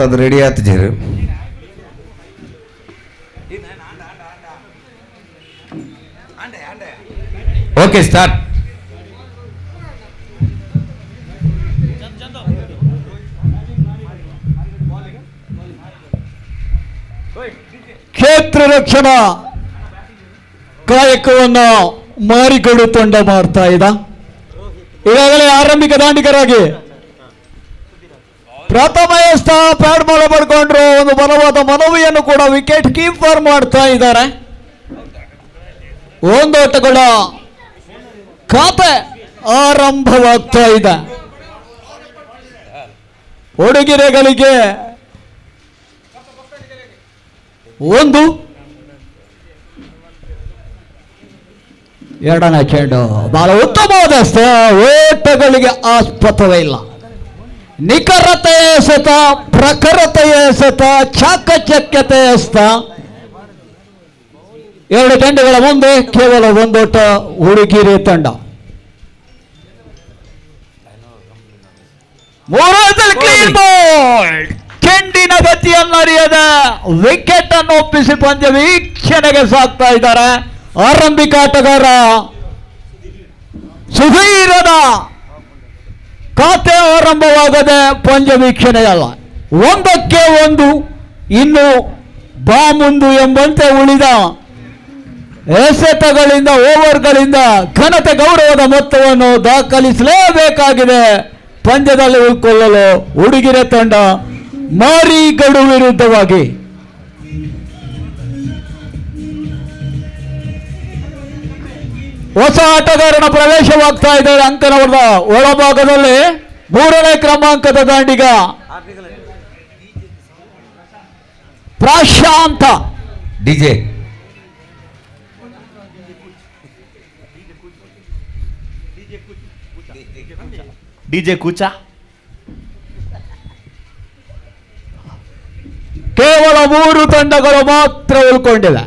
ಅದು ರೆಡಿ ಆಯ್ತು ಜರು okay start. ಕ್ಷೇತ್ರ ರಕ್ಷಣಾ ಕಾಯಕವನ್ನು ಮಾರಿಗಡು ತಂಡ ಮಾಡ್ತಾ ಇದ್ದ. ಈಗಾಗಲೇ ಆರಂಭಿಕ ದಾಂಡಿಗರಾಗಿ ಪ್ರಥಮ ಎಸ್ತ ಪ್ಯಾಡ್ ಮಾಲ ಪಡ್ಕೊಂಡ್ರು. ಒಂದು ಬಲವಾದ ಮನವಿಯನ್ನು ಕೂಡ ವಿಕೆಟ್ ಕೀಪರ್ ಮಾಡ್ತಾ ಇದ್ದಾರೆ. ಒಂದೋಟಗಳ ಖಾತೆ ಆರಂಭವಾಗ್ತಾ ಇದೆ. ಉಡುಗೆರೆಗಳಿಗೆ ಒಂದು ಎರಡನೇ ಚೆಂಡು ಬಹಳ ಉತ್ತಮವಾದ ಓಟಗಳಿಗೆ ಆಸ್ಪದವೇ ಇಲ್ಲ. ನಿಖರತೆ ಎಸೆತ, ಪ್ರಖರತೆ ಎಸೆತ, ಚಾಕಚಕ್ಯತೆ ಎಸೆತ. ಎರಡು ಚೆಂಡುಗಳ ಮುಂದೆ ಕೇವಲ ಒಂದೋಟ ಹುಡುಗಿರೆ ತಂಡ. ಮೂರರಲ್ಲಿ ಕ್ಲೀನ್ ಬಾಲ್. ಚೆಂಡಿನ ಗತಿಯನ್ನರಿಯದ ವಿಕೆಟ್ ಅನ್ನು ಒಪ್ಪಿಸಿ ಪಂದ್ಯ ವೀಕ್ಷಣೆಗೆ ಸಾಕ್ತಾ ಇದ್ದಾರೆ. ಆರಂಭಿಕ ಆಟಗಾರ ಸುಧೀರನ ಖಾತೆ ಆರಂಭವಾಗದೆ ಪಂದ್ಯ ವೀಕ್ಷಣೆಯಲ್ಲ. ಒಂದಕ್ಕೆ ಒಂದು ಇನ್ನು ಬಾ ಮುಂದು ಎಂಬಂತೆ ಉಳಿದ ಎಸೆತಗಳಿಂದ ಓವರ್ಗಳಿಂದ ಘನತೆ ಗೌರವದ ಮೊತ್ತವನ್ನು ದಾಖಲಿಸಲೇಬೇಕಾಗಿದೆ. ಪಂದ್ಯದಲ್ಲಿ ಉಳ್ಕೊಳ್ಳಲು ಉಡುಗೆರೆ ತಂಡ ಮಾರಿಗಡು ವಿರುದ್ಧವಾಗಿ ಹೊಸ ಆಟಗಾರನ ಪ್ರವೇಶವಾಗ್ತಾ ಇದ್ದಾರೆ. ಅಂಕನವರದ ಒಳಭಾಗದಲ್ಲಿ ಮೂರನೇ ಕ್ರಮಾಂಕದ ದಾಂಡಿಗ ಪ್ರಶಾಂತ ಡಿಜೆ ಕೂಚ. ಕೇವಲ 3 ತಂಡಗಳು ಮಾತ್ರ ಉಳ್ಕೊಂಡಿವೆ.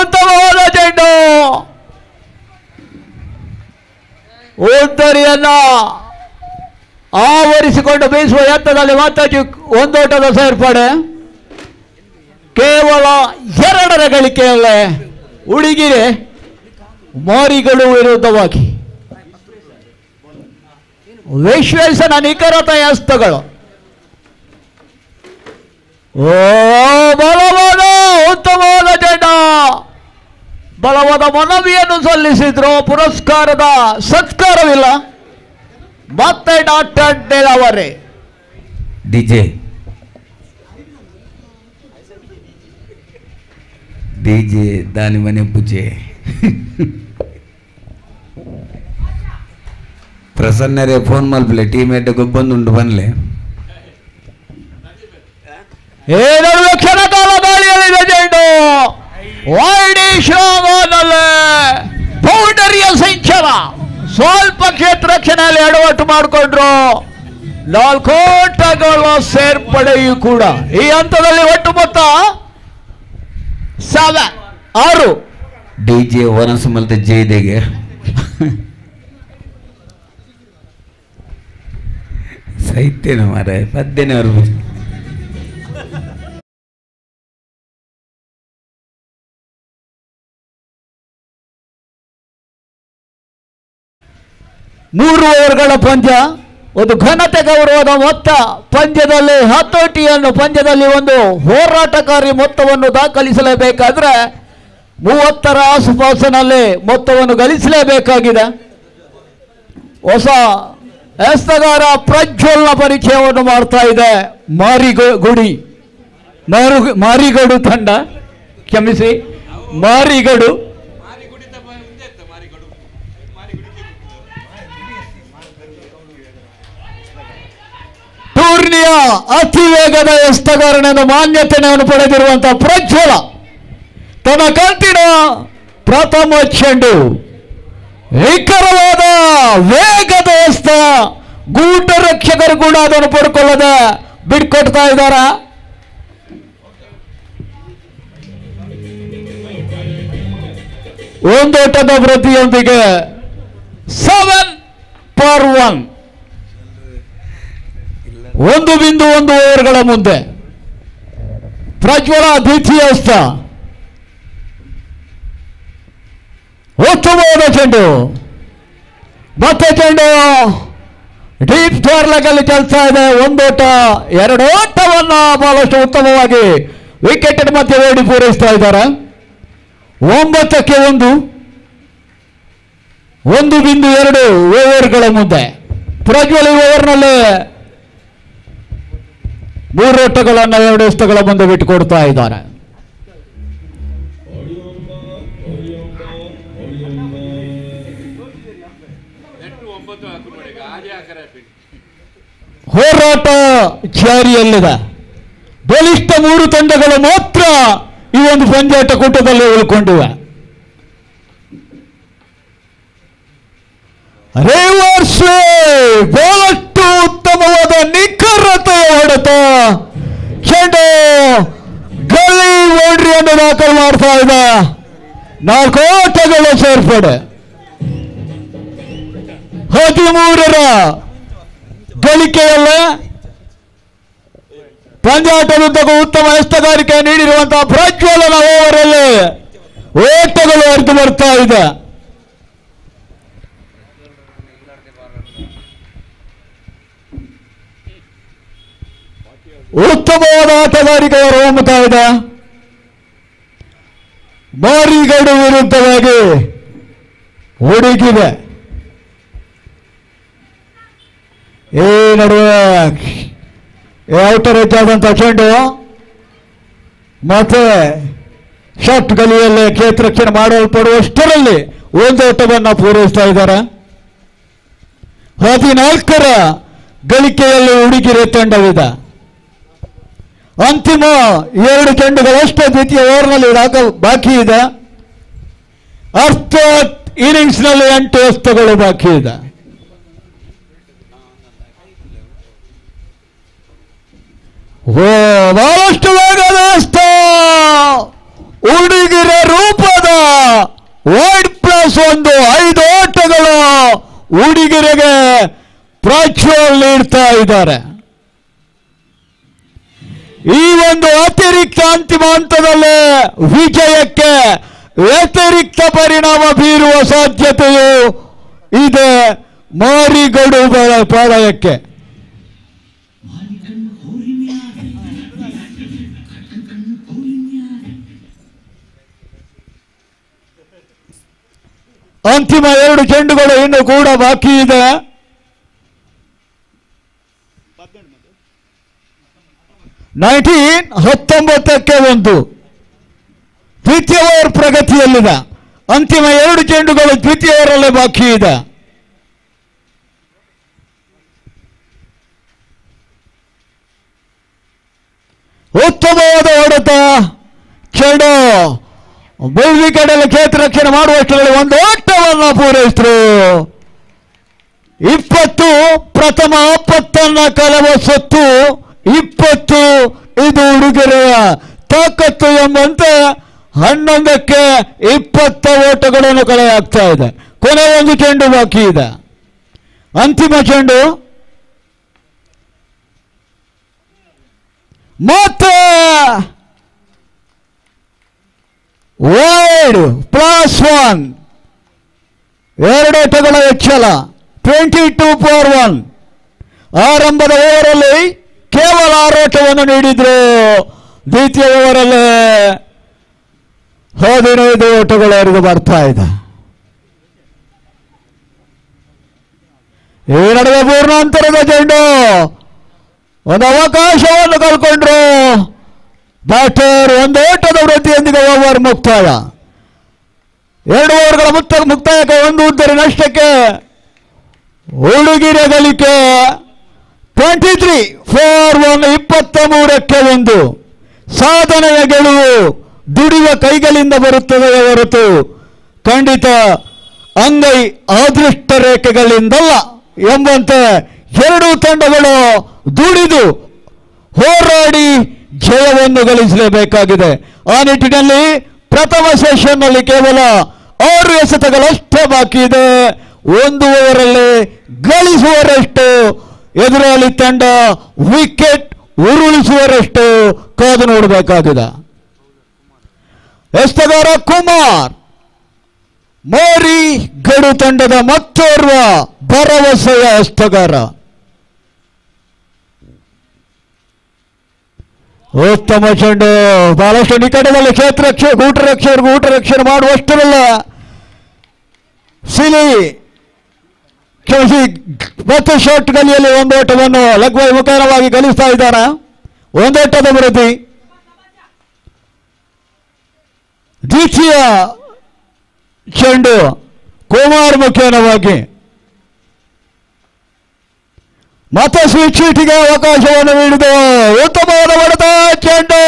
ಉತ್ತಮವಾದ ಚೆಂಡು ಉತ್ತರಿಯನ್ನ ಆವರಿಸಿಕೊಂಡು ಬೀಸುವ ಯತ್ನದಲ್ಲಿ ಮಾತಾಡಿ ಒಂದೋಟದ ಸೇರ್ಪಡೆ. ಕೇವಲ 2ರ ಗಳಿಕೆಯಲ್ಲೇ ಉಡುಗೆರೆ ಮಾರಿಗಡು ವಿರುದ್ಧವಾಗಿ ವಿಶ್ವೇಶನ ನಿಖರತೆಯ ಹಸ್ತಗಳು. ಬಲವಾದ ಉತ್ತಮವಾದ ಚೆಂಡ. ಬಲವಾದ ಮನವಿಯನ್ನು ಸಲ್ಲಿಸಿದ್ರು. ಪುರಸ್ಕಾರದ ಸತ್ಕಾರವಿಲ್ಲ. ಮತ್ತೆ ಡಾಕ್ಟರ್ ಡೆಲವರೆ ಡಿಜೆ ಡಿಜೆ ದಾನಿ ಮನೆ ಪೂಜೆ ಪ್ರಸನ್ನರೇ ಫೋನ್ ಮಲ್ಪಲೆ ಟೀಮೇಟ್ ಗೊಬ್ಬಂದುಂಡು ಬನ್ಲೆ. ಕ್ಷಣಕಾಲ ಗಾಳಿಯಲ್ಲಿದೆ ಚೆಂಡು. ಬೌಂಡರಿಯ ಸಿಂಚನ. ಸ್ವಲ್ಪ ಕ್ಷೇತ್ರ ರಕ್ಷಣೆಯಲ್ಲಿ ಎಡವಟ್ಟು ಮಾಡಿಕೊಂಡ್ರು. 4 ಓಟಗಳ ಸೇರ್ಪಡೆಯೂ ಕೂಡ ಈ ಹಂತದಲ್ಲಿ ಒಟ್ಟು ಮೊತ್ತ 6. ಡಿಜೆ ವನಸು ಮಲ್ತೆ ಜೈದೆಗೆ ಸೈತೇನ ಮಾರ ಪದ್ದೇನೆ ಅವರು ಮೂರು ಓವರ್ಗಳ ಪಂದ್ಯ. ಒಂದು ಘನತೆ ಗೌರವದ ಮೊತ್ತ. ಪಂದ್ಯದಲ್ಲಿ ಹತೋಟಿಯನ್ನು ಪಂದ್ಯದಲ್ಲಿ ಒಂದು ಹೋರಾಟಕಾರಿ ಮೊತ್ತವನ್ನು ದಾಖಲಿಸಲೇಬೇಕಾದ್ರೆ 30ರ ಆಸುಪಾಸಿನಲ್ಲಿ ಮೊತ್ತವನ್ನು ಗಳಿಸಲೇಬೇಕಾಗಿದೆ. ಹೊಸ ಎಸ್ತಗಾರ ಪ್ರಜ್ವಲ್ನ ಪರಿಚಯವನ್ನು ಮಾಡ್ತಾ ಇದೆ ಮಾರಿಗಡು ತಂಡ. ಕ್ಷಮಿಸಿ, ಮಾರಿಗಡು. ಟೂರ್ನಿಯ ಅತಿ ವೇಗದ ಎಸ್ತಗಾರನೆಂದು ಮಾನ್ಯತೆಯನ್ನು ಪಡೆದಿರುವಂತಹ ಪ್ರಜ್ವಲ ತನ್ನ ಕಂತಿನ ಪ್ರಥಮ ಚೆಂಡು ನಿಖರವಾದ ವೇಗದ ಎಸ್ತ. ಗೂಟ ರಕ್ಷಕರು ಕೂಡ ಅದನ್ನು ಪಡ್ಕೊಳ್ಳದೆ ಬಿಟ್ಕೊಡ್ತಾ ಇದ್ದಾರ. ಒಂದೋಟದ ಪ್ರತಿಯೊಂದಿಗೆ 7 for 1. 1.1 ಓವರ್ಗಳ ಮುಂದೆ ಪ್ರಜ್ವಲ ದ್ವಿತೀಯ ಹಸ್ತ. ಉತ್ತಮವಾದ ಚೆಂಡು, ಮತ್ತೆ ಚೆಂಡು ಡೀಪ್ ಸ್ಕ್ವೇರ್ ಲೆಗಲ್ಲಿ ಚಲಿಸ್ತಾ ಇದೆ. 1 ಓಟ 2 ಓಟವನ್ನು ಬಹಳಷ್ಟು ಉತ್ತಮವಾಗಿ ವಿಕೆಟ್ ಮಧ್ಯೆ ಓಡಿ ಪೂರೈಸ್ತಾ ಇದ್ದಾರೆ. 9ಕ್ಕೆ 1.2 ಓವರ್ಗಳ ಮುಂದೆ ಪ್ರಜ್ವಲ್ ಈ ಓವರ್ನಲ್ಲಿ 3 ಓಟಗಳನ್ನು 2 ಎಸೆತಗಳ ಮುಂದೆ ಬಿಟ್ಟುಕೊಡ್ತಾ ಇದ್ದಾರೆ. ಹೋರಾಟ ಜಾರಿಯಲ್ಲಿದೆ. ಬಲಿಷ್ಠ 3 ತಂಡಗಳು ಮಾತ್ರ ಈ ಒಂದು ಪಂದ್ಯಾಟ ಕೂಟದಲ್ಲಿ ಉಳ್ಕೊಂಡಿವೆ. ರಿವರ್ಸ್ ಬಹಳಷ್ಟು ಉತ್ತಮವಾದ ನಿಖರತೆಯ ಹೊಡೆತ. ಚೆಂಡು ಗಲ್ಲಿ ಬೌಂಡ್ರಿಯನ್ನು ದಾಖಲು ಮಾಡ್ತಾ ಇದೆ. 4 ಓಟಗಳು ಸೇರ್ಪಡೆ. 13ರ ಗಳಿಕೆಯಲ್ಲ ಪಂದ್ಯಾಟದುದ್ದಕ್ಕೂ ಉತ್ತಮ ಎಸೆತಗಾರಿಕೆ ನೀಡಿರುವಂತಹ ಪ್ರಜ್ವಲನ ಓವರಲ್ಲಿ ಓಟಗಳು ಹರಿದು ಬರ್ತಾ ಇದೆ. ಉತ್ತಮವಾದ ಆಟಗಾರಿಕೆ ಹೊರಹೊಮ್ಮುತ್ತಾ ಇದೆ. ಮಾರಿಗಡು ವಿರುದ್ಧವಾಗಿ ಹುಡುಕಿದೆ. ಈ ನಡುವೆ ಔಟರ್ ಹೆಚ್ಚಾದಂಥ ಚೆಂಡು ಮತ್ತೆ ಶಾಟ್ ಗಲಿಯಲ್ಲಿ ಕ್ಷೇತ್ರಕ್ಷಣೆ ಮಾಡಲ್ಪಡುವಷ್ಟರಲ್ಲಿ 1 ಓಟವನ್ನು ಪೂರೈಸ್ತಾ ಇದ್ದಾರೆ. 14ರ ಗಳಿಕೆಯಲ್ಲಿ ಹುಡುಗಿರೆ ತಂಡವಿದೆ. ಅಂತಿಮ 2 ಚೆಂಡುಗಳಷ್ಟೇ ದ್ವಿತೀಯ ಓವರ್ನಲ್ಲಿ ಬಾಕಿ ಇದೆ. ಅರ್ಥಾತ್ ಇನ್ನಿಂಗ್ಸ್ನಲ್ಲಿ 8 ಎಸೆತಗಳು ಬಾಕಿ ಇದೆ. ಬಹಳಷ್ಟು ವೇಗದ ಎಸೆತ. ಹುಡುಗಿರ ರೂಪದ +1 5 ಓಟಗಳು ಹುಡುಗಿರಿಗೆ ಪ್ರಜ್ವಲ್ ನೀಡ್ತಾ ಇದ್ದಾರೆ. ಈ ಒಂದು ಅತಿರಿಕ್ತ ಅಂತಿಮ ಹಂತದಲ್ಲಿ ವಿಜಯಕ್ಕೆ ವ್ಯತಿರಿಕ್ತ ಪರಿಣಾಮ ಬೀರುವ ಸಾಧ್ಯತೆಯೂ ಇದೆ ಮಾರಿಗಡು ಪಾಳಯಕ್ಕೆ. ಅಂತಿಮ 2 ಚೆಂಡುಗಳು ಇನ್ನು ಕೂಡ ಬಾಕಿ ಇದೆ. 19ಕ್ಕೆ 1 ದ್ವಿತೀಯ ಓವರ್ ಪ್ರಗತಿಯಲ್ಲಿದೆ. ಅಂತಿಮ 2 ಚೆಂಡುಗಳು ದ್ವಿತೀಯ ಓವರಲ್ಲೇ ಬಾಕಿ ಇದೆ. ಉತ್ತಮವಾದ ಹೊಡೆತ. ಚೆಂಡು ಬೌಲ್ ವಿಕೆಟಲ್ಲಿ ಕ್ಷೇತ್ರರಕ್ಷಣೆ ಮಾಡುವಷ್ಟರಲ್ಲಿ 1 ಓಟವನ್ನು ಪೂರೈಸಿದರು. 20 ಪ್ರಥಮ ಆಪತ್ತನ್ನು ಕಳೆವ ಸೊತ್ತು 20 ಇದು ಹುಡುಗರೆಯ ತಾಕತ್ತು ಎಂಬಂತೆ 11ಕ್ಕೆ 20 ಓಟಗಳನ್ನು ಕಳೆಯಾಗ್ತಾ ಇದೆ. ಕೊನೆ 1 ಚೆಂಡು ಬಾಕಿ ಇದೆ. ಅಂತಿಮ ಚೆಂಡು ಮತ್ತೆ ವೈಡ್ +1 2 ಓಟಗಳ ಹೆಚ್ಚಳ 22-1. ಆರಂಭದ ಓವರಲ್ಲಿ ಕೇವಲ 6 ಓಟವನ್ನು ನೀಡಿದ್ರು. ದ್ವಿತೀಯ ಓವರಲ್ಲಿ 15 ಓಟಗಳು ಹರಿದು ಬರ್ತಾ ಇದೆ. ಈ ನಡುವೆ ಪೂರ್ಣಾಂತರದ ಚೆಂಡು ಒಂದು ಅವಕಾಶವನ್ನು ಕಳ್ಕೊಂಡ್ರು ಬ್ಯಾಟರ್. 1 ಓಟದ ವೃದ್ಧಿಯೊಂದಿಗೆ ಓವರ್ ಮುಕ್ತಾಯ. 2 ಓವರ್ಗಳ ಮುಕ್ತಾಯಕ್ಕೆ 1 ಉದ್ದರಿ ನಷ್ಟಕ್ಕೆ ಹುಡುಗಿರ ಗಳಿಕೆ 23-1. 23ಕ್ಕೆ 1 ಸಾಧನೆಯ ಗೆಲುವು ದುಡಿಯುವ ಕೈಗಳಿಂದ ಬರುತ್ತದೆ ಹೊರತು ಖಂಡಿತ ಅಂಗೈ ಅದೃಷ್ಟ ರೇಖೆಗಳಿಂದಲ್ಲ ಎಂಬಂತೆ 2 ತಂಡಗಳು ದುಡಿದು ಹೋರಾಡಿ ಜಯವನ್ನು ಗಳಿಸಲೇಬೇಕಾಗಿದೆ. ಆ ನಿಟ್ಟಿನಲ್ಲಿ ಪ್ರಥಮ ಸೆಷನ್ನಲ್ಲಿ ಕೇವಲ 6 ಎಸೆತಗಳಷ್ಟೇ ಬಾಕಿ ಇದೆ. 1 ಓವರಲ್ಲಿ ಗಳಿಸುವರಷ್ಟು ಎದುರಾಳಿ ತಂಡ ವಿಕೆಟ್ ಉರುಳಿಸುವರಷ್ಟು ಕಾದು ನೋಡಬೇಕಾಗಿದೆ. ಎಸ್ತಗಾರ ಕುಮಾರ್ ಮೋರಿ ಗಡು ತಂಡದ ಮತ್ತೋರ್ವ ಭರವಸೆಯ ಎಸ್ತಗಾರ. ಉತ್ತಮ ಚೆಂಡು, ಬಹಳಷ್ಟು ನಿಕಟದಲ್ಲಿ ಊಟ ರಕ್ಷಣೆ ಮಾಡುವಷ್ಟರಲ್ಲ ಸಿಲಿ ಕ್ಷಮಿಸಿ ಮತ್ತು ಶಾರ್ಟ್ ಗಲಿಯಲ್ಲಿ ಒಂದೋಟವನ್ನು ಲಗ್ವೈ ಮುಖೇನವಾಗಿ ಗಳಿಸ್ತಾ ಇದ್ದಾನೆ. ಒಂದೋಟದ ವಿರುದ್ಧಿ ದ್ವಿತೀಯ ಚೆಂಡು ಕುಮಾರ್ ಮುಖೇನವಾಗಿ ಮತ್ತೆ ಸ್ವಿಚ್ ಚೀಟಿಗೆ ಅವಕಾಶವನ್ನು ನೀಡಿದ ಉತ್ತಮವಾದ ಹೊಡೆತ ಚೆಂಡು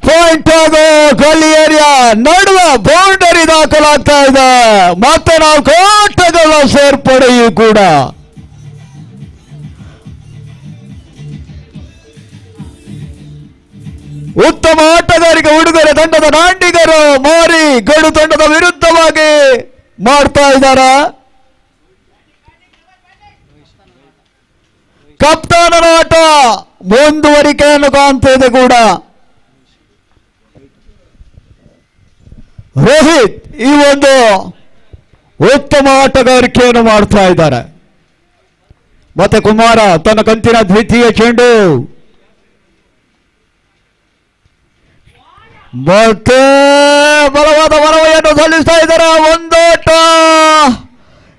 ಪಾಯಿಂಟ್ ಆಗೋ ಗಲ್ಲಿ ಏರಿಯಾ ನಡುವೆ ಬೌಂಡರಿ ದಾಖಲಾಗ್ತಾ ಇದೆ. ಮತ್ತೆ 4 ಆಟಗಳ ಸೇರ್ಪಡೆಯೂ ಕೂಡ ಉತ್ತಮ ಆಟಗಾರಿಕೆ ಹುಡುಗರ ತಂಡದ ನಾಂಡಿಗರು ಮಾರಿ ಗಡು ತಂಡದ ವಿರುದ್ಧವಾಗಿ ಮಾಡ್ತಾ ಇದ್ದಾರೆ. ಕಪ್ತಾನನ ಆಟ ಮುಂದುವರಿಕೆಯನ್ನು ಕಾಣ್ತಿದೆ ಕೂಡ. ರೋಹಿತ್ ಈ ಒಂದು ಉತ್ತಮ ಆಟಗಾರಿಕೆಯನ್ನು ಮಾಡ್ತಾ ಇದ್ದಾರೆ. ಮತ್ತೆ ಕುಮಾರ ತನ್ನ ಕಂತಿನ ದ್ವಿತೀಯ ಚೆಂಡು ಮತ್ತೆ ಬಲವಾದ ಮನವಿಯನ್ನು ಸಲ್ಲಿಸ್ತಾ ಇದ್ದಾರೆ. ಒಂದೋಟ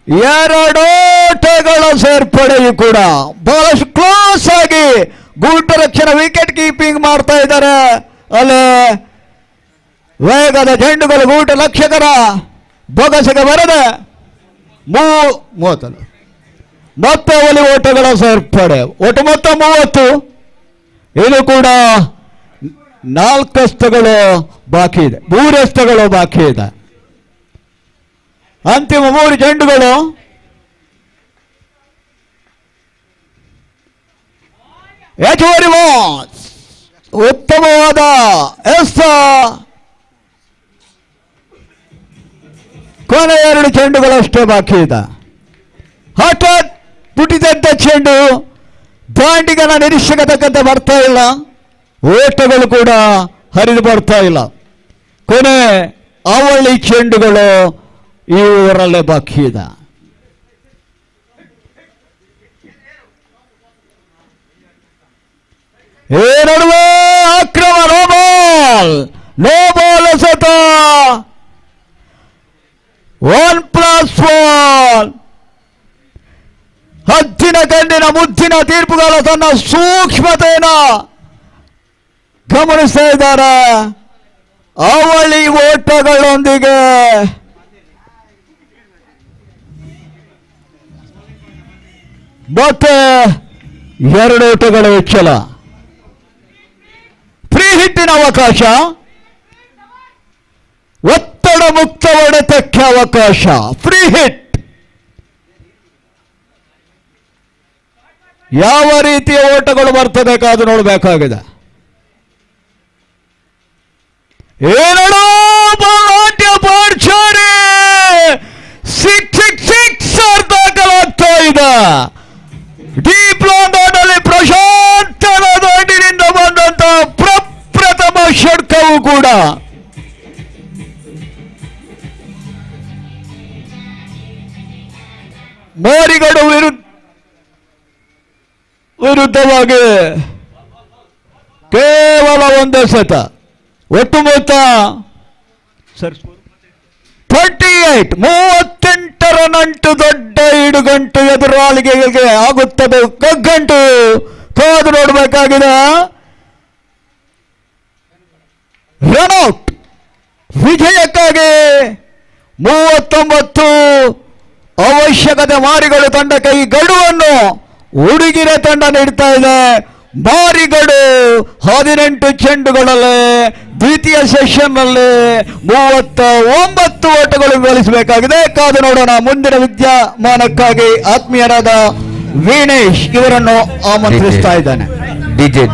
2 ಓಟಗಳ ಸೇರ್ಪಡೆಯು ಕೂಡ ಬಹಳಷ್ಟು ಕ್ಲೋಸ್ ಆಗಿ ಗೂಟ ರಕ್ಷಣೆ ವಿಕೆಟ್ ಕೀಪಿಂಗ್ ಮಾಡ್ತಾ ಇದ್ದಾರೆ. ಅಲ್ಲೇ ವೇಗದ ಚೆಂಡುಗಳು ಗೂಟ ರಕ್ಷಕರ ಬೊಗಸೆಗೆ ಬರದೆ 30 ಮತ್ತೆ ಒಲಿ ಓಟಗಳ ಸೇರ್ಪಡೆ. ಒಟ್ಟು ಮೊತ್ತ 30. ಇದು ಕೂಡ 4 ಎಸೆತಗಳು ಬಾಕಿ ಇದೆ, 3 ಎಸೆತಗಳು ಬಾಕಿ ಇದೆ. ಅಂತಿಮ 3 ಚೆಂಡುಗಳು ಹೆಚ್ಚುವರಿ ವಾಚ್ ಉತ್ತಮವಾದ ಎಸೆತ. ಕೊನೆ 2 ಚೆಂಡುಗಳಷ್ಟೇ ಬಾಕಿ ಇದೆ. ಹಠಾತ್ ಪುಟಿದಂತ ಚೆಂಡು ದಾಂಡಿಗನ ನಿರೀಕ್ಷೆಗೆ ತಕ್ಕಂತೆ ಬರ್ತಾ ಇಲ್ಲ, ಓಟಗಳು ಕೂಡ ಹರಿದು ಬರ್ತಾ ಇಲ್ಲ. ಕೊನೆ ಅವಳಿ ಚೆಂಡುಗಳು ಇವರಲ್ಲೇ ಬಾಕಿ ಇದೆ. ಈ ನಡುವೆ ಅಕ್ರಮ ನೋ ಬಾಲ್ ಎಸೆತ 1+1. ಹದ್ದಿನ ಗಂಡಿನ ಮುದ್ದಿನ ತೀರ್ಪುಗಳ ತನ್ನ ಸೂಕ್ಷ್ಮತೆಯನ್ನು ಗಮನಿಸ್ತಾ ಇದ್ದಾರೆ. ಅವಳಿ ಓಟಗಳೊಂದಿಗೆ ಮತ್ತೆ 2 ಓಟಗಳ ಹೆಚ್ಚಳ. ಫ್ರೀ ಹಿಟ್ಟಿನ ಅವಕಾಶ, ಒತ್ತಡ ಮುಕ್ತ ಹೊಡೆತಕ್ಕೆ ಅವಕಾಶ. ಫ್ರೀ ಹಿಟ್ ಯಾವ ರೀತಿಯ ಓಟಗಳು ಬರ್ತದೆ ಕಾದು ನೋಡಬೇಕಾಗಿದೆ. ಏನೋ ಸಿಕ್ಸರ್ ದಾಖಲಾಗ್ತಾ ಇದೆ. ಡೀಪ್ ಲಾಂಡಲ್ಲಿ ಪ್ರಶಾಂತನ ದಾಂಡಿನಿಂದ ಬಂದಂತ ಪ್ರಪ್ರಥಮ ಷಟ್ಕವು ಕೂಡ ಮೋರಿಗಡು ವಿರುದ್ಧವಾಗಿ ಕೇವಲ 1 ಎಸೆತ. ಒಟ್ಟು ಮೊತ್ತ 38 ನಂಟು ದೊಡ್ಡ ಇಡುಗಂಟು ಎದುರಾಳಿಗೆ ಆಗುತ್ತದೆ. ಕಗ್ಗಂಟು ಕಾದು ನೋಡಬೇಕಾಗಿದೆ. ರನ್ಔಟ್ ವಿಜಯಕ್ಕಾಗಿ 39 ಅವಶ್ಯಕತೆ. ಮಾರಿಗಳು ತಂಡಕ್ಕೆ ಈ ಗಡುವನ್ನು ಹುಡುಗಿರೆ ತಂಡ ನೀಡ್ತಾ ಇದೆ. ಮಾರಿಗಡು 18 ಚೆಂಡುಗಳಲ್ಲಿ ದ್ವಿತೀಯ ಸೆಷನ್ನಲ್ಲಿ 39 ಓಟಗಳು ಗಳಿಸಬೇಕಾಗಿದೆ. ಕಾದು ನೋಡೋಣ. ಮುಂದಿನ ವಿದ್ಯಮಾನಕ್ಕಾಗಿ ಆತ್ಮೀಯರಾದ ವೀಣೇಶ್ ಇವರನ್ನು ಆಮಂತ್ರಿಸ್ತಾ ಇದ್ದಾನೆ. ಡಿಜೆ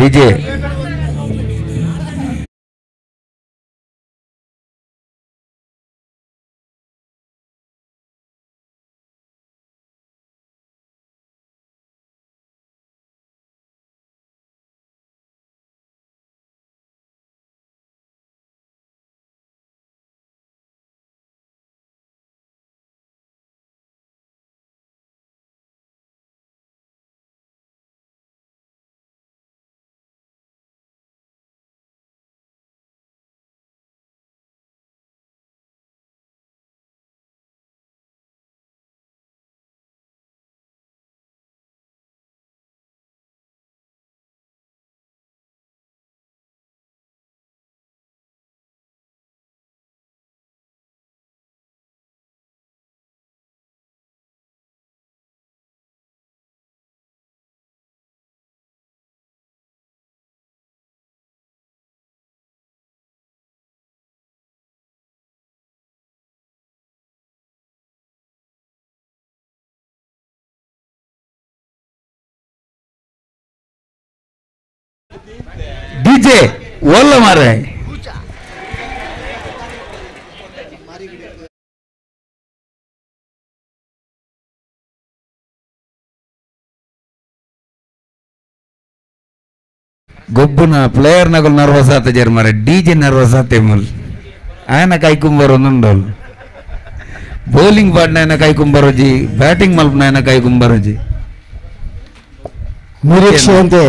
ಒಲ್ಲ ಮಾರೆ ಗೊಬ್ಬುನ ಪ್ಲೇಯರ್ ನಗಲ್ ನರ್ವಸ್ ಆತ ಜರ್ ಮಾರೆ ಡಿಜೆ ನರ್ವಸ್ ಆತೆ ಮುಲ್ ಆಯನ ಕೈಕುಂಬರೋನುಂಡೋಲ್ ಬೌಲಿಂಗ್ ಪಾಡ್ನ ಆಯನ ಕೈಕುಂಬರೋಜಿ ಬ್ಯಾಟಿಂಗ್ ಮಲ್ಪನ ಆಯನ ಕೈಕುಂಬರೋಜಿ ನಿರೀಕ್ಷೆಯಂತೆ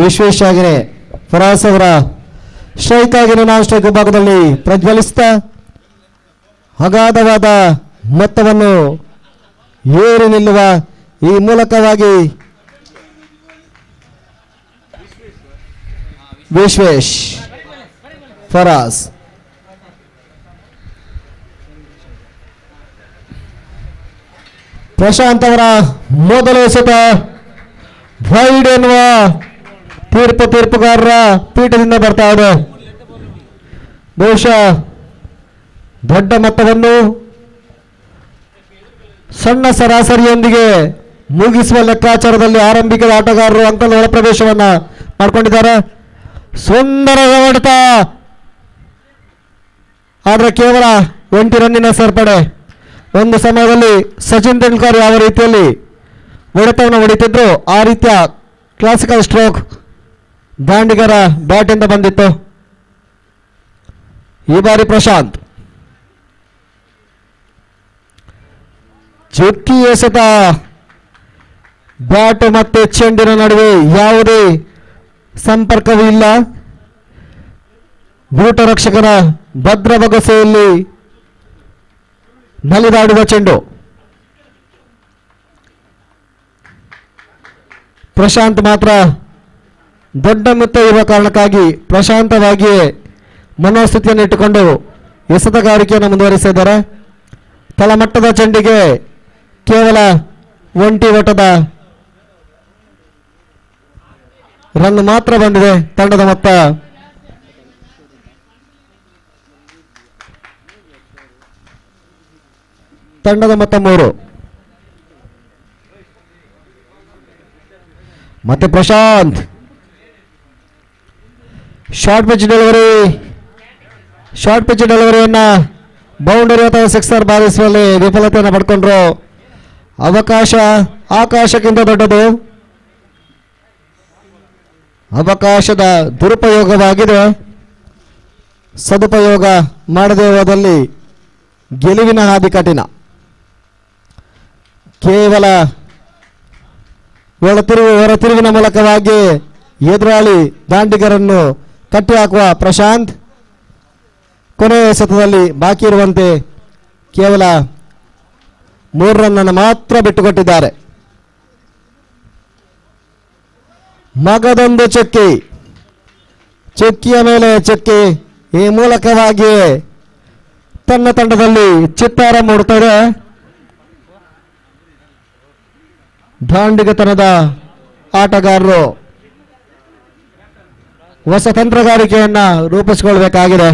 ವಿಶ್ವೇಶ್ವರಯ್ಯ ಫರಾಸ್ ಅವರ ಸ್ಟ್ರೈಕ್ ಆಗಿನ ನಾನ್ ಸ್ಟ್ರೈಕ್ ವಿಭಾಗದಲ್ಲಿ ಪ್ರಜ್ವಲಿಸ್ತಾ ಅಗಾಧವಾದ ಮೊತ್ತವನ್ನು ಏರಿ ನಿಲ್ಲುವ ಈ ಮೂಲಕವಾಗಿ ವಿಶ್ವೇಶ್ ಫರಾಸ್ ಪ್ರಶಾಂತ್ ಅವರ ಮೊದಲ ಎಸೆತ ವೈಡ್ ಎನ್ನುವ ತೀರ್ಪುಗಾರರ ಪೀಠದಿಂದ ಬರ್ತಾ ಇದೆ. ಬಹುಶಃ ದೊಡ್ಡ ಮೊತ್ತವನ್ನು ಸಣ್ಣ ಸರಾಸರಿಯೊಂದಿಗೆ ಮುಗಿಸುವ ಲೆಕ್ಕಾಚಾರದಲ್ಲಿ ಆರಂಭಿಕ ಆಟಗಾರರು ಅಂಕಲ್ ಒಳ ಪ್ರವೇಶವನ್ನ ಮಾಡಿಕೊಂಡಿದ್ದಾರೆ. ಸುಂದರ ಹೊಡೆತ, ಆದರೆ ಕೇವಲ 8 ರನ್ನಿನ ಸೇರ್ಪಡೆ. ಒಂದು ಸಮಯದಲ್ಲಿ ಸಚಿನ್ ತೆಂಡೂಲ್ಕರ್ ಯಾವ ರೀತಿಯಲ್ಲಿ ಹೊಡೆತವನ್ನು ಹೊಡಿತಿದ್ರು ಆ ರೀತಿಯ ಕ್ಲಾಸಿಕಲ್ ಸ್ಟ್ರೋಕ್ ದಾಂಡಿಗರ ಬ್ಯಾಟಿಂದ ಬಂದಿತ್ತು. ಈ ಬಾರಿ ಪ್ರಶಾಂತ್ ಚುಕ್ಕಿ ಎಸೆತ, ಬ್ಯಾಟ್ ಮತ್ತು ಚೆಂಡಿನ ನಡುವೆ ಯಾವುದೇ ಸಂಪರ್ಕವೂ ಇಲ್ಲ. ಗೂಟ ರಕ್ಷಕನ ಭದ್ರ ಬೊಗಸೆಯಲ್ಲಿ ನಲಿದಾಡುವ ಚೆಂಡು. ಪ್ರಶಾಂತ್ ಮಾತ್ರ ದೊಡ್ಡ ಮೊತ್ತ ಇರುವ ಕಾರಣಕ್ಕಾಗಿ ಪ್ರಶಾಂತವಾಗಿಯೇ ಮನೋಸ್ಥಿತಿಯನ್ನು ಇಟ್ಟುಕೊಂಡು ಎಸೆತಗಾರಿಕೆಯನ್ನು ಮುಂದುವರಿಸಿದ್ದಾರೆ. ತಳಮಟ್ಟದ ಚೆಂಡಿಗೆ ಕೇವಲ ಒಂಟಿ ಓಟದ ರನ್ ಮಾತ್ರ ಬಂದಿದೆ. ತಂಡದ ಮೊತ್ತ ತಂಡದ ಮೊತ್ತ 3. ಮತ್ತೆ ಪ್ರಶಾಂತ್ ಶಾರ್ಟ್ ಪಿಚ್ ಡೆಲಿವರಿಯನ್ನ ಬೌಂಡರಿ ಅಥವಾ ಸಿಕ್ಸರ್ ಬಾರಿಸುವಲ್ಲಿ ವಿಫಲತೆಯನ್ನು ಪಡ್ಕೊಂಡ್ರು. ಅವಕಾಶ ಆಕಾಶಕ್ಕಿಂತ ದೊಡ್ಡದು. ಅವಕಾಶದ ದುರುಪಯೋಗವಾಗಿದೆ. ಸದುಪಯೋಗ ಮಾಡದೇ ಹೋದಲ್ಲಿ ಗೆಲುವಿನ ಹಾದಿ ಕಠಿಣ. ಕೇವಲ ಹೊರತಿರುವಿನ ಮೂಲಕವಾಗಿ ಎದುರಾಳಿ ದಾಂಡಿಗರನ್ನು ಕಟ್ಟಿ ಹಾಕುವ ಪ್ರಶಾಂತ್ ಕೊನೆಯ ಎಸೆತದಲ್ಲಿ ಬಾಕಿ ಇರುವಂತೆ ಕೇವಲ 3 ರನ್ನನ್ನು ಮಾತ್ರ ಬಿಟ್ಟುಕೊಟ್ಟಿದ್ದಾರೆ. ಮಗದೊಂದು ಚುಕ್ಕಿಯ ಮೇಲೆ ಚುಕ್ಕಿ. ಈ ಮೂಲಕವಾಗಿ ತನ್ನ ತಂಡದಲ್ಲಿ ಚಿತ್ತಾರ ಮೂಡುತ್ತದೆ. ದಾಂಡಿಗತನದ ಆಟಗಾರರು ಹೊಸ ತಂತ್ರಗಾರಿಕೆಯನ್ನ ರೂಪಿಸಿಕೊಳ್ಳಬೇಕಾಗಿದೆ.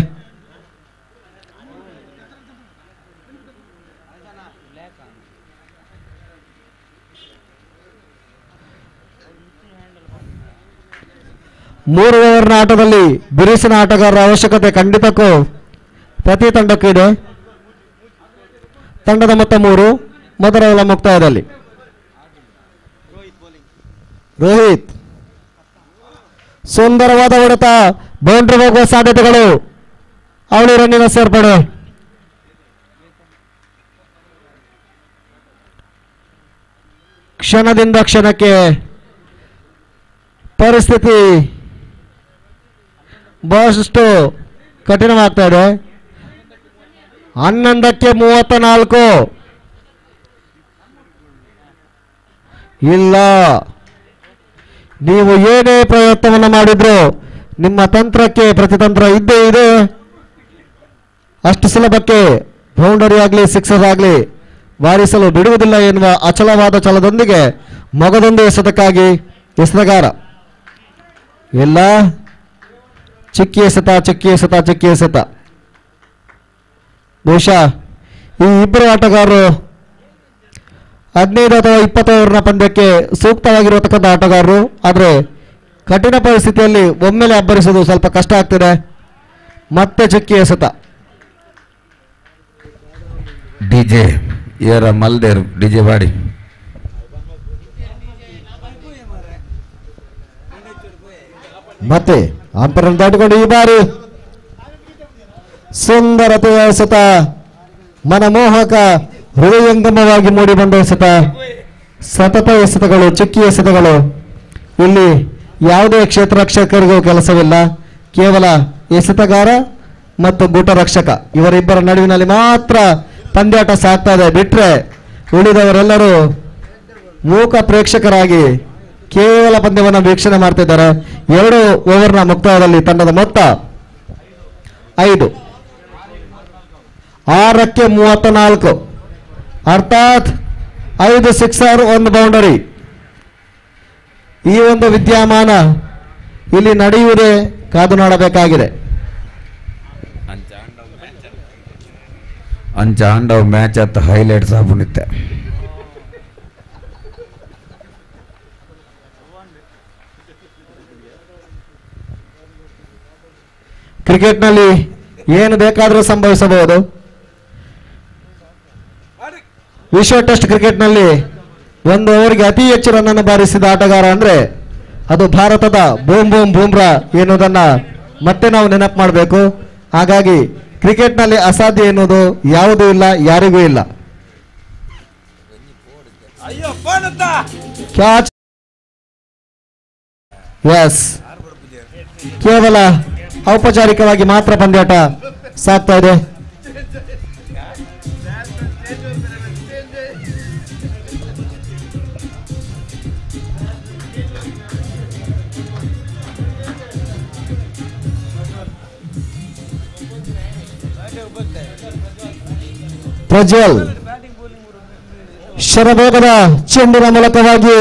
ಮೂರು ಓವರ್ನ ಆಟದಲ್ಲಿ ಬಿರುಸಿನ ಆಟಗಾರರ ಅವಶ್ಯಕತೆ ಖಂಡಿತಕ್ಕೂ ಪ್ರತಿ ತಂಡಕ್ಕೂ ಇದೆ. ತಂಡದ ಮೊತ್ತ 3. ಮೊದಲ ಓವರ್ ಮುಕ್ತಾಯದಲ್ಲಿ ರೋಹಿತ್ ಸುಂದರವಾದ ಹೊಡೆತ, ಬೌಂಡ್ರಿ ಹೋಗುವ ಸಾಧ್ಯತೆಗಳು. ಅವಳಿ ರನ್ನಿನ ಸೇರ್ಪಡೆ. ಕ್ಷಣದಿಂದ ಕ್ಷಣಕ್ಕೆ ಪರಿಸ್ಥಿತಿ ಬಹಳಷ್ಟು ಕಠಿಣವಾಗ್ತಾ ಇದೆ. 11ಕ್ಕೆ 34. ಇಲ್ಲ, ನೀವು ಏನೇ ಪ್ರಯತ್ನವನ್ನು ಮಾಡಿದ್ರು ನಿಮ್ಮ ತಂತ್ರಕ್ಕೆ ಪ್ರತಿತಂತ್ರ ಇದ್ದೇ ಇದೆ. ಅಷ್ಟು ಸುಲಭಕ್ಕೆ ಬೌಂಡರಿ ಆಗಲಿ ಸಿಕ್ಸರ್ ಆಗಲಿ ಬಾರಿಸಲು ಬಿಡುವುದಿಲ್ಲ ಎನ್ನುವ ಅಚಲವಾದ ಛಲದೊಂದಿಗೆ ಮಗದೊಂದು ಎಸೆತಕ್ಕಾಗಿ ಎಸೆತಗಾರ. ಇಲ್ಲ, ಚಿಕ್ಕಿ ಎಸೆತ. ಬಹುಶಃ ಈ ಇಬ್ಬರು ಆಟಗಾರರು 15 ಅಥವಾ 20 ಓವರ್ನ ಪಂದ್ಯಕ್ಕೆ ಸೂಕ್ತವಾಗಿರತಕ್ಕಂಥ ಆಟಗಾರರು. ಆದರೆ ಕಠಿಣ ಪರಿಸ್ಥಿತಿಯಲ್ಲಿ ಒಮ್ಮೆಲೆ ಅಬ್ಬರಿಸುವುದು ಸ್ವಲ್ಪ ಕಷ್ಟ ಆಗ್ತಿದೆ. ಮತ್ತೆ ಚುಕ್ಕಿ ಎಸೆತ. ಡಿಜೆ ಏರ ಮಲ್ದೇರು ಡಿಜೆ ಬಾಡಿ. ಮತ್ತೆ ಅಂಪೈರ್ ದಾಟಿಕೊಂಡು ಈ ಬಾರಿ ಸುಂದರತೆಯ ಎಸೆತ, ಮನಮೋಹಕ ಹೃದಯಂಗಮವಾಗಿ ಮೂಡಿಬಂದ ಎಸೆತ. ಸತತ ಎಸೆತಗಳು, ಚುಕ್ಕಿ ಎಸೆತಗಳು. ಇಲ್ಲಿ ಯಾವುದೇ ಕ್ಷೇತ್ರ ರಕ್ಷಕರಿಗೂ ಕೆಲಸವಿಲ್ಲ. ಕೇವಲ ಎಸೆತಗಾರ ಮತ್ತು ಗೂಟ ರಕ್ಷಕ ಇವರಿಬ್ಬರ ನಡುವಿನಲ್ಲಿ ಮಾತ್ರ ಪಂದ್ಯಾಟ ಸಾಗ್ತಾ ಇದೆ. ಬಿಟ್ರೆ ಉಳಿದವರೆಲ್ಲರೂ ಮೂಕ ಪ್ರೇಕ್ಷಕರಾಗಿ ಕೇವಲ ಪಂದ್ಯವನ್ನು ವೀಕ್ಷಣೆ ಮಾಡ್ತಿದ್ದಾರೆ. 2 ಓವರ್ನ ಮುಕ್ತಾಯದಲ್ಲಿ ತಂಡದ ಮೊತ್ತ 5, 6ಕ್ಕೆ 34, ಅರ್ಥಾತ್ 5 ಸಿಕ್ಸರ್ 1 ಬೌಂಡರಿ. ಈ ಒಂದು ವಿದ್ಯಮಾನ ಇಲ್ಲಿ ನಡೆಯುವುದೇ ಕಾದು ನೋಡಬೇಕಾಗಿದೆ. ಅಂಚ ಆಂಡವ್ ಮ್ಯಾಚ್ ಅತ್ತ ಹೈಲೈಟ್ಸ್ ಆಗ್ಬಿಡುತ್ತೆ. ಕ್ರಿಕೆಟ್ನಲ್ಲಿ ಏನು ಬೇಕಾದರೂ ಸಂಭವಿಸಬಹುದು. ವಿಶ್ವ ಟೆಸ್ಟ್ ಕ್ರಿಕೆಟ್ನಲ್ಲಿ 1 ಓವರ್ಗೆ ಅತಿ ಹೆಚ್ಚು ರನ್ನನ್ನು ಬಾರಿಸಿದ ಆಟಗಾರ ಅಂದ್ರೆ ಅದು ಭಾರತದ ಬೂಮ್ ಬೂಮ್ ಬೂಮ್ರಾ ಎನ್ನುವುದನ್ನ ಮತ್ತೆ ನಾವು ನೆನಪು ಮಾಡಬೇಕು. ಹಾಗಾಗಿ ಕ್ರಿಕೆಟ್ನಲ್ಲಿ ಅಸಾಧ್ಯ ಎನ್ನುವುದು ಯಾವುದೂ ಇಲ್ಲ, ಯಾರಿಗೂ ಇಲ್ಲ. ಕ್ಯಾಚ್. ಎಸ್, ಕೇವಲ ಔಪಚಾರಿಕವಾಗಿ ಮಾತ್ರ ಪಂದ್ಯಾಟ ಸಾಗ್ತಾ ಇದೆ. ಪ್ರಜ್ವಲ್ ಶರಭೋಗದ ಚೆಂಡಿನ ಮೂಲಕವಾಗಿ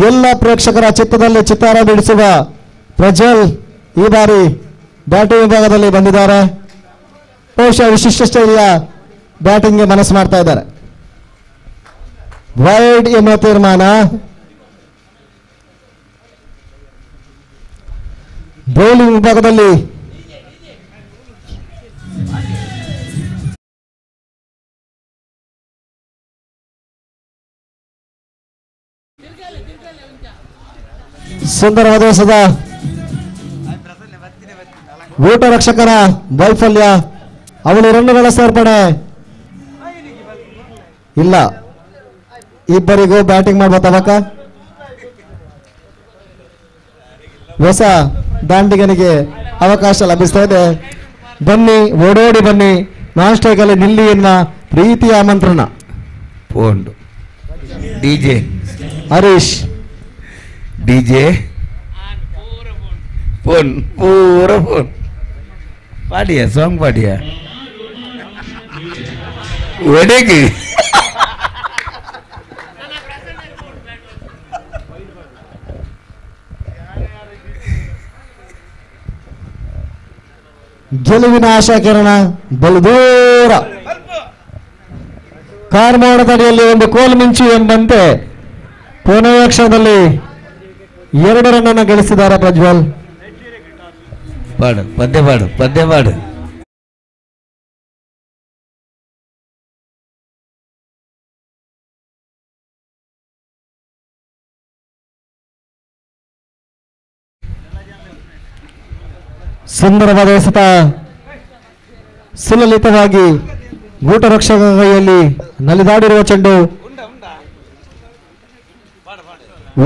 ಎಲ್ಲ ಪ್ರೇಕ್ಷಕರ ಚಿತ್ತದಲ್ಲಿ ಚಿತ್ತಾರ ಬಿಡಿಸುವ ಪ್ರಜ್ವಲ್ ಈ ಬಾರಿ ಬ್ಯಾಟಿಂಗ್ ವಿಭಾಗದಲ್ಲಿ ಬಂದಿದ್ದಾರೆ. ಬಹುಶಃ ವಿಶಿಷ್ಟ ಶೈಲಿಯ ಬ್ಯಾಟಿಂಗ್ಗೆ ಮನಸ್ಸು ಮಾಡ್ತಾ ಇದ್ದಾರೆ. ವೈಡ್ ಎನ್ನುವ ತೀರ್ಮಾನ. ಬೌಲಿಂಗ್ ವಿಭಾಗದಲ್ಲಿ ಸುಂದರವಾದ ಎಸೆತ. ಊಟ ರಕ್ಷಕರ ವೈಫಲ್ಯ. ಅವಳು ರನ್ನುಗಳ ಸೇರ್ಪಡೆ ಇಲ್ಲ. ಇಬ್ಬರಿಗೂ ಬ್ಯಾಟಿಂಗ್ ಮಾಡುವ ತವಕ. ಹೊಸ ದಾಂಡಿಗನಿಗೆ ಅವಕಾಶ ಲಭಿಸ್ತಾ ಇದೆ. ಬನ್ನಿ, ಓಡೋಡಿ ಬನ್ನಿ, ನಾನ್ ಸ್ಟ್ರೈಕ್ ಅಲ್ಲಿ ನಿಲ್ಲಿ ಎನ್ನುವ ಪ್ರೀತಿಯ ಆಮಂತ್ರಣ. Phone DJ Harish. DJ phone ಪೂರ ಫೋನ್ ಪಾಡಿಯಾ, ಸಾಂಗ್ ಪಾಡಿಯಾ ಒಡೆಗೆ. ಗೆಲುವಿನ ಆಶಾಕಿರಣ ಬಲು ದೂರ. ಕಾರ್ಮೋಡದಡಿಯಲ್ಲಿ ಒಂದು ಕೋಲು ಮಿಂಚು ಎಂಬಂತೆ ಕೊನೆಯ ಕ್ಷಣದಲ್ಲಿ 2 ರನ್ನನ್ನು ಗಳಿಸಿದ್ದಾರೆ ಪ್ರಜ್ವಲ್. ಪಾಡು ಪದ್ಯ ಪಾಡು, ಪದ್ಯ ಪಾಡು. ಸುಂದರವಾದ ಎಸೆತ ಸುಲಲಿತವಾಗಿ ಗೂಟ ರಕ್ಷಕ ಕೈಯಲ್ಲಿ ನಲಿದಾಡಿರುವ ಚೆಂಡು.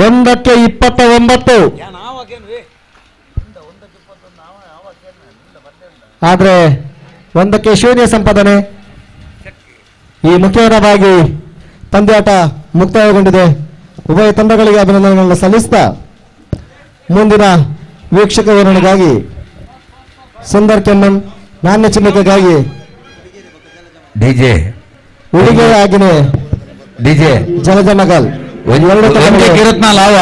1ಕ್ಕೆ 29. ಆದ್ರೆ 1ಕ್ಕೆ 0 ಸಂಪಾದನೆ. ಈ ಮುಖ್ಯವಾಗಿ ಪಂದ್ಯಾಟ ಮುಕ್ತಾಯಗೊಂಡಿದೆ. ಉಭಯ ತಂಡಗಳಿಗೆ ಅಭಿನಂದನೆಗಳನ್ನು ಸಲ್ಲಿಸ್ತಾ ಮುಂದಿನ ವೀಕ್ಷಕ ವಿವರಣೆಗಾಗಿ ಸುಂದರ್ ಕೆಮ್ಮನ್, ನಾಣ್ಯ ಚಿನ್ನಕ್ಕಾಗಿ ಡಿಜೆ ಉಡುಗೆ ಆಗಿನೇ ಡಿಜೆ ಜಲಜನಗಲ್ ಕಿರತ್ನ ಲಾವ